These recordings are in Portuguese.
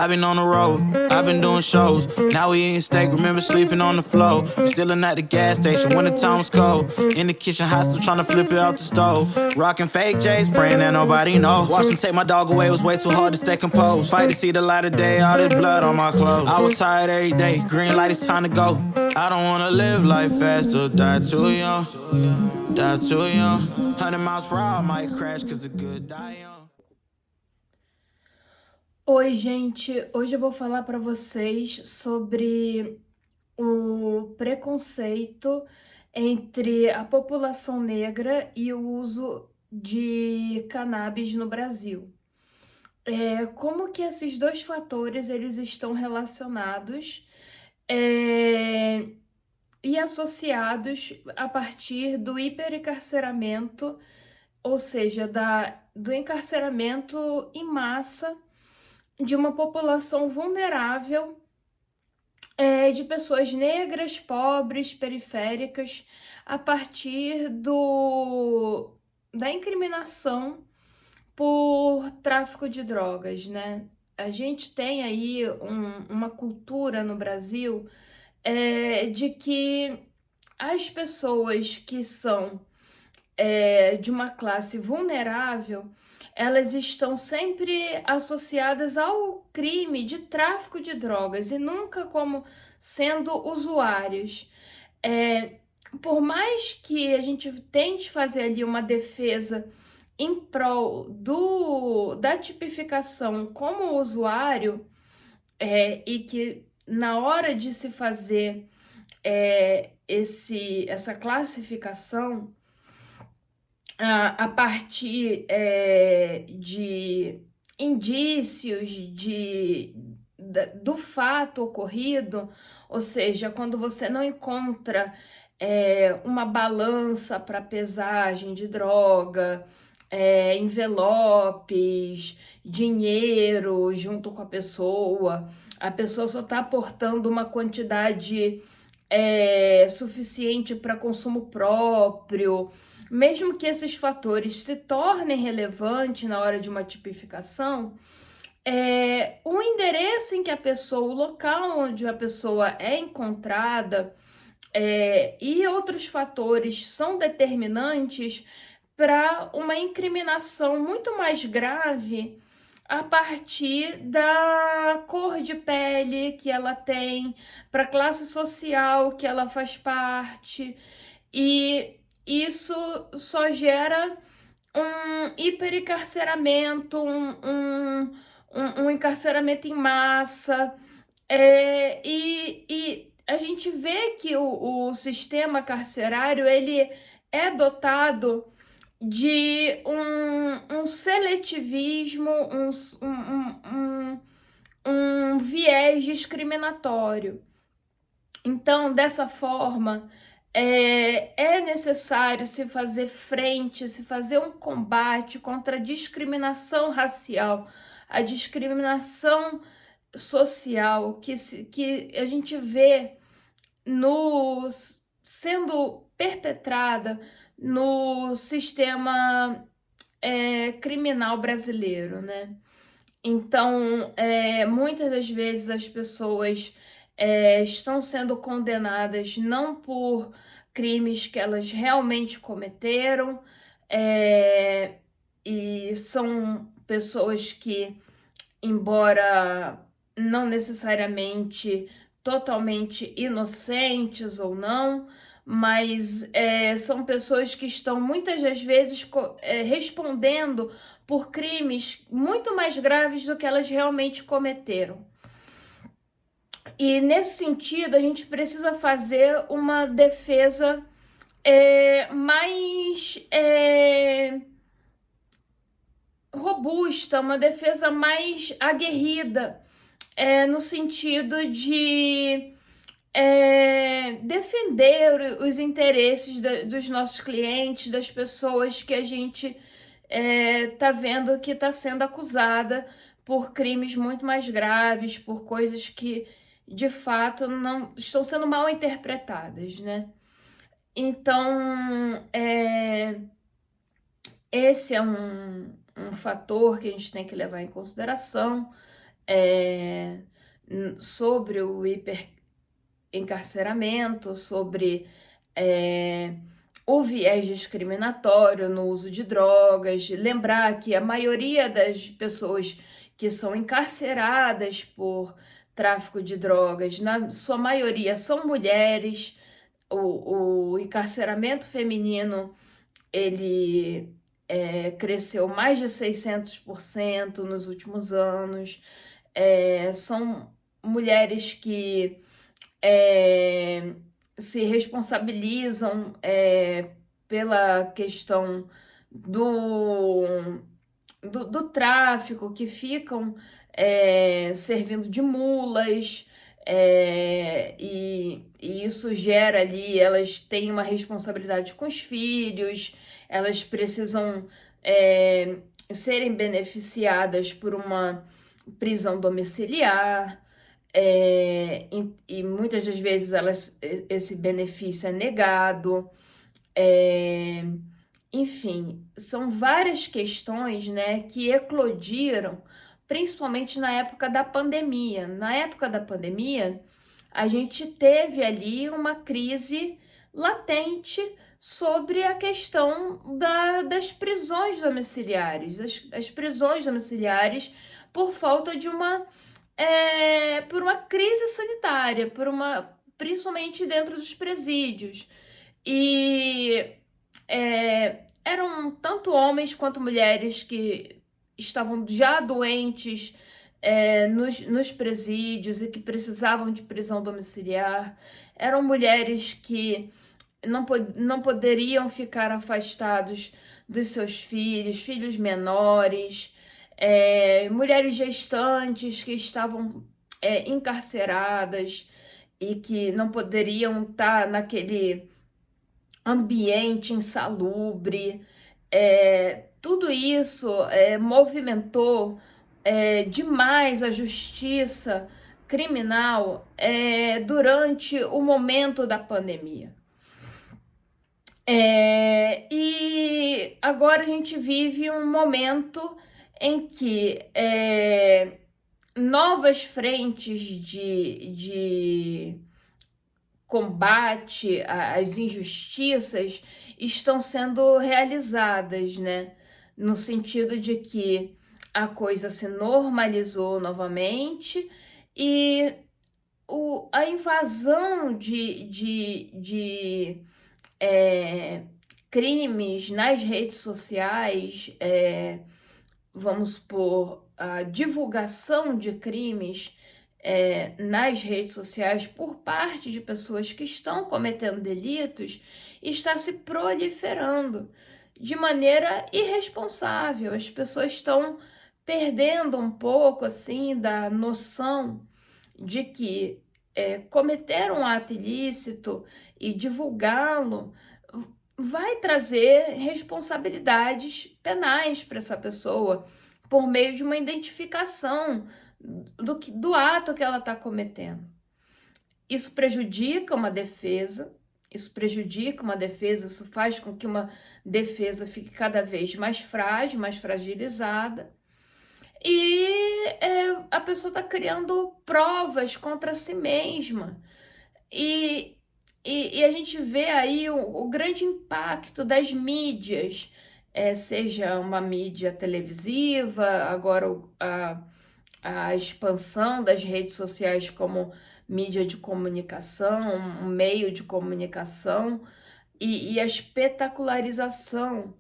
I've been on the road, I've been doing shows. Now we eating steak, remember sleeping on the floor. We stillin' at the gas station when the time was cold. In the kitchen, hot still tryna flip it out the stove. Rockin' fake J's, praying that nobody know. Watch them take my dog away, it was way too hard to stay composed. Fight to see the light of day, all this blood on my clothes. I was tired every day, green light, it's time to go. I don't wanna live life fast or die too young. Die too young. 100 miles per hour, I might crash cause the good die young. Oi, gente! Hoje eu vou falar para vocês sobre o preconceito entre a população negra e o uso de cannabis no Brasil. Como que esses dois fatores eles estão relacionados e associados a partir do hiperencarceramento, ou seja, do encarceramento em massa de uma população vulnerável, de pessoas negras, pobres, periféricas, a partir da incriminação por tráfico de drogas, né? A gente tem aí uma cultura no Brasil de que as pessoas que são de uma classe vulnerável, elas estão sempre associadas ao crime de tráfico de drogas e nunca como sendo usuários. Por mais que a gente tente fazer ali uma defesa em prol da tipificação como usuário, e que na hora de se fazer essa classificação, a partir de indícios do fato ocorrido, ou seja, quando você não encontra uma balança para pesagem de droga, envelopes, dinheiro junto com a pessoa só está aportando uma quantidade suficiente para consumo próprio. Mesmo que esses fatores se tornem relevantes na hora de uma tipificação, o endereço em que a pessoa, o local onde a pessoa é encontrada, e outros fatores são determinantes para uma incriminação muito mais grave a partir da cor de pele que ela tem, para a classe social que ela faz parte, e isso só gera um hiperencarceramento, um encarceramento em massa, e a gente vê que o sistema carcerário ele é dotado de um seletivismo, um viés discriminatório. Então, dessa forma, é necessário se fazer frente, se fazer um combate contra a discriminação racial, a discriminação social que a gente vê sendo perpetrada no sistema criminal brasileiro, né? Então, muitas das vezes as pessoas estão sendo condenadas não por crimes que elas realmente cometeram, e são pessoas que, embora não necessariamente totalmente inocentes ou não, mas são pessoas que estão muitas das vezes respondendo por crimes muito mais graves do que elas realmente cometeram. E nesse sentido, a gente precisa fazer uma defesa mais robusta, uma defesa mais aguerrida, no sentido de defender os interesses dos nossos clientes, das pessoas que a gente tá vendo que está sendo acusada por crimes muito mais graves, por coisas que de fato não estão sendo mal interpretadas, né? Então, esse é um fator que a gente tem que levar em consideração. sobre o hiperencarceramento, sobre o viés discriminatório no uso de drogas. Lembrar que a maioria das pessoas que são encarceradas por tráfico de drogas, na sua maioria são mulheres. O encarceramento feminino, ele cresceu mais de 600% nos últimos anos. São mulheres que se responsabilizam pela questão do tráfico, que ficam servindo de mulas, e isso gera ali, elas têm uma responsabilidade com os filhos, elas precisam serem beneficiadas por uma prisão domiciliar, e muitas das vezes esse benefício é negado. Enfim, são várias questões, né, que eclodiram, principalmente na época da pandemia. Na época da pandemia, a gente teve ali uma crise latente sobre a questão das prisões domiciliares. As prisões domiciliares por falta de por uma crise sanitária, principalmente dentro dos presídios. E eram tanto homens quanto mulheres que estavam já doentes nos presídios e que precisavam de prisão domiciliar. Eram mulheres que não poderiam ficar afastados dos seus filhos menores, mulheres gestantes que estavam encarceradas e que não poderiam estar naquele ambiente insalubre. Tudo isso movimentou demais a justiça criminal durante o momento da pandemia. E agora a gente vive um momento em que novas frentes de combate às injustiças estão sendo realizadas, né? No sentido de que a coisa se normalizou novamente e a invasão de crimes nas redes sociais, vamos supor, a divulgação de crimes nas redes sociais por parte de pessoas que estão cometendo delitos está se proliferando de maneira irresponsável. As pessoas estão perdendo um pouco assim da noção de que cometer um ato ilícito e divulgá-lo vai trazer responsabilidades penais para essa pessoa por meio de uma identificação do ato que ela está cometendo. Isso prejudica uma defesa, isso faz com que uma defesa fique cada vez mais frágil, mais fragilizada, e a pessoa está criando provas contra si mesma. E a gente vê aí o grande impacto das mídias, seja uma mídia televisiva, agora a expansão das redes sociais como mídia de comunicação, um meio de comunicação, e a espetacularização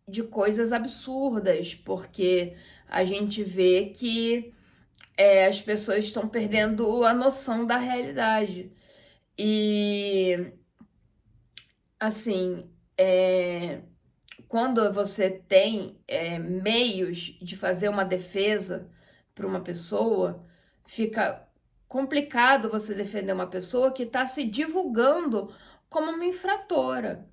de coisas absurdas, porque a gente vê que as pessoas estão perdendo a noção da realidade. E, assim, quando você tem meios de fazer uma defesa para uma pessoa, fica complicado você defender uma pessoa que está se divulgando como uma infratora.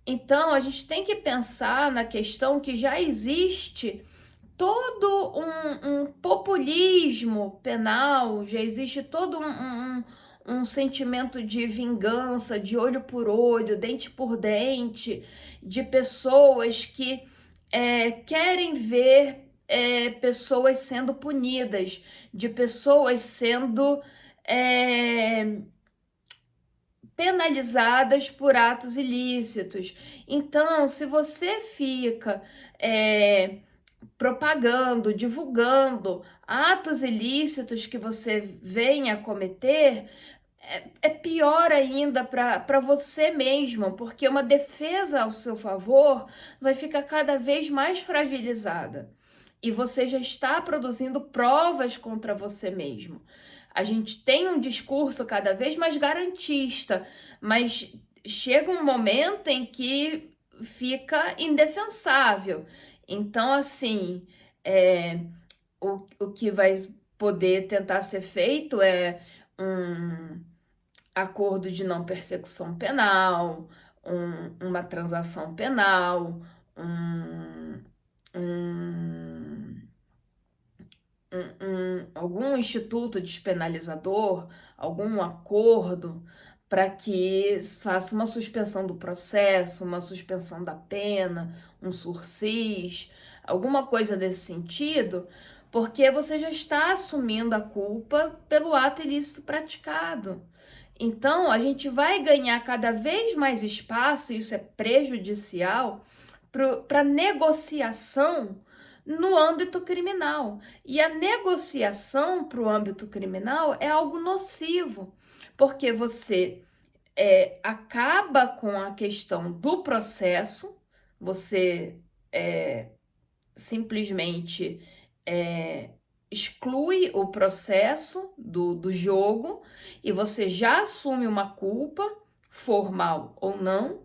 Então, a gente tem que pensar na questão que já existe todo um populismo penal, já existe todo um sentimento de vingança, de olho por olho, dente por dente, de pessoas que querem ver pessoas sendo punidas, de pessoas sendo penalizadas por atos ilícitos. Então, se você fica propagando, divulgando atos ilícitos que você venha a cometer, é pior ainda para você mesmo, porque uma defesa ao seu favor vai ficar cada vez mais fragilizada. E você já está produzindo provas contra você mesmo. A gente tem um discurso cada vez mais garantista, mas chega um momento em que fica indefensável. Então, assim, o que vai poder tentar ser feito é um acordo de não persecução penal, uma transação penal, algum instituto despenalizador, algum acordo para que faça uma suspensão do processo, uma suspensão da pena, um sursis, alguma coisa nesse sentido, porque você já está assumindo a culpa pelo ato ilícito praticado. Então, a gente vai ganhar cada vez mais espaço, e isso é prejudicial, para negociação no âmbito criminal. E a negociação para o âmbito criminal é algo nocivo, porque você acaba com a questão do processo, você simplesmente exclui o processo do jogo e você já assume uma culpa, formal ou não,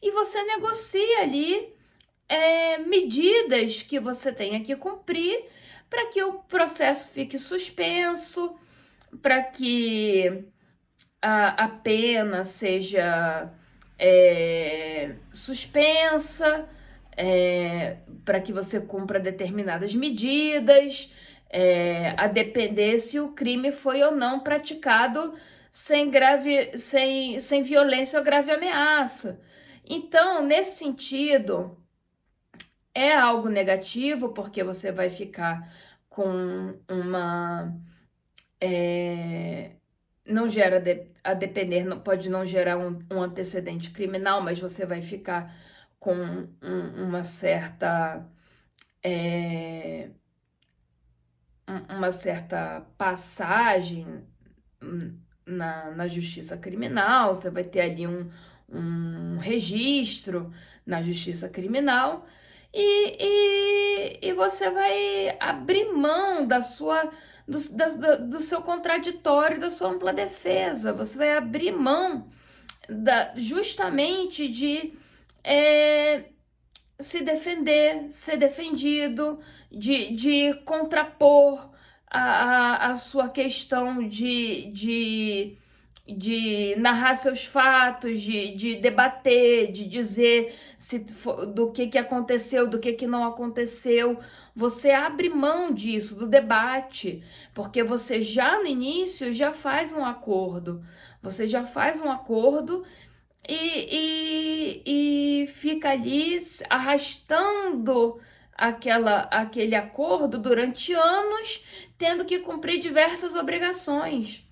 e você negocia ali medidas que você tenha que cumprir para que o processo fique suspenso, para que a pena seja suspensa, para que você cumpra determinadas medidas, a depender se o crime foi ou não praticado sem violência ou grave ameaça. Então, nesse sentido, é algo negativo, porque você vai ficar com uma... não gera, a depender, pode não gerar um antecedente criminal, mas você vai ficar com uma certa passagem na justiça criminal, você vai ter ali um registro na justiça criminal e você vai abrir mão do seu contraditório, da sua ampla defesa. Você vai abrir mão justamente de se defender, ser defendido, de contrapor a sua questão de narrar seus fatos, de debater, de dizer do que aconteceu, do que não aconteceu. Você abre mão disso, do debate, porque você já no início já faz um acordo. Você já faz um acordo e fica ali arrastando aquele acordo durante anos, tendo que cumprir diversas obrigações.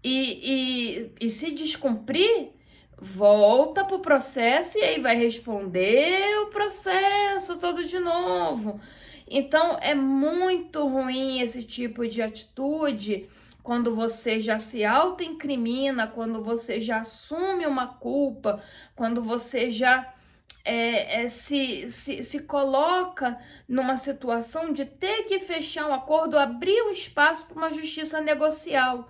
E se descumprir, volta para o processo e aí vai responder o processo todo de novo. Então, é muito ruim esse tipo de atitude quando você já se autoincrimina, quando você já assume uma culpa, quando você já se coloca numa situação de ter que fechar um acordo, abrir um espaço para uma justiça negocial.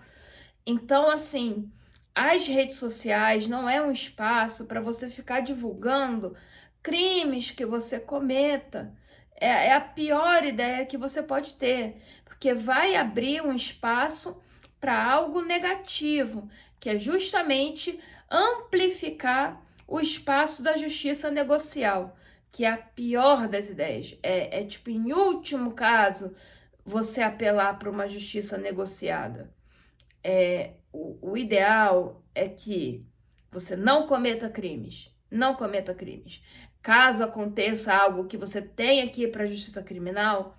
Então, assim, as redes sociais não é um espaço para você ficar divulgando crimes que você cometa. É a pior ideia que você pode ter, porque vai abrir um espaço para algo negativo, que é justamente amplificar o espaço da justiça negocial, que é a pior das ideias. Tipo, em último caso, você apelar para uma justiça negociada. O ideal é que você não cometa crimes. Não cometa crimes. Caso aconteça algo que você tenha que ir para a justiça criminal,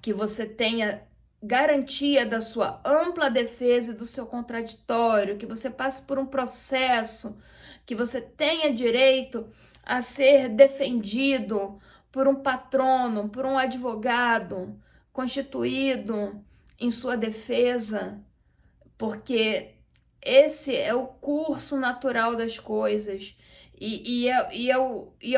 que você tenha garantia da sua ampla defesa e do seu contraditório, que você passe por um processo, que você tenha direito a ser defendido por um patrono, por um advogado constituído em sua defesa, porque esse é o curso natural das coisas e é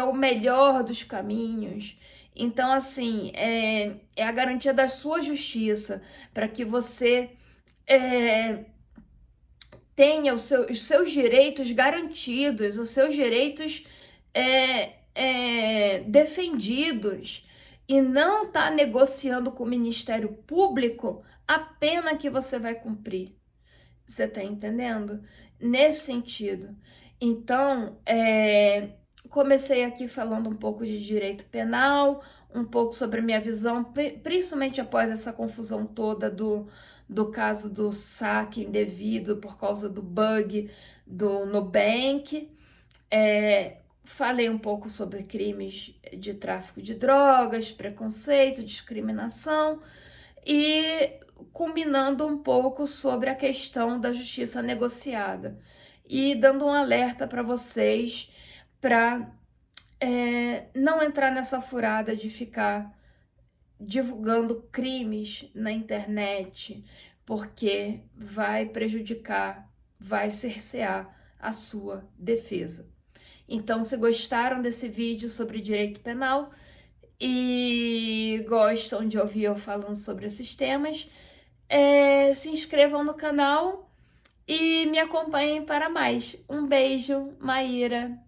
o melhor dos caminhos. Então, assim, é a garantia da sua justiça para que você tenha os seus direitos garantidos, os seus direitos defendidos, e não tá negociando com o Ministério Público a pena que você vai cumprir. Você tá entendendo? Nesse sentido. Então, comecei aqui falando um pouco de direito penal, um pouco sobre a minha visão, principalmente após essa confusão toda do caso do saque indevido por causa do bug do Nubank. Falei um pouco sobre crimes de tráfico de drogas, preconceito, discriminação e combinando um pouco sobre a questão da justiça negociada e dando um alerta para vocês para não entrar nessa furada de ficar divulgando crimes na internet, porque vai prejudicar, vai cercear a sua defesa. Então, se gostaram desse vídeo sobre direito penal e gostam de ouvir eu falando sobre esses temas, se inscrevam no canal e me acompanhem para mais. Um beijo, Maíra.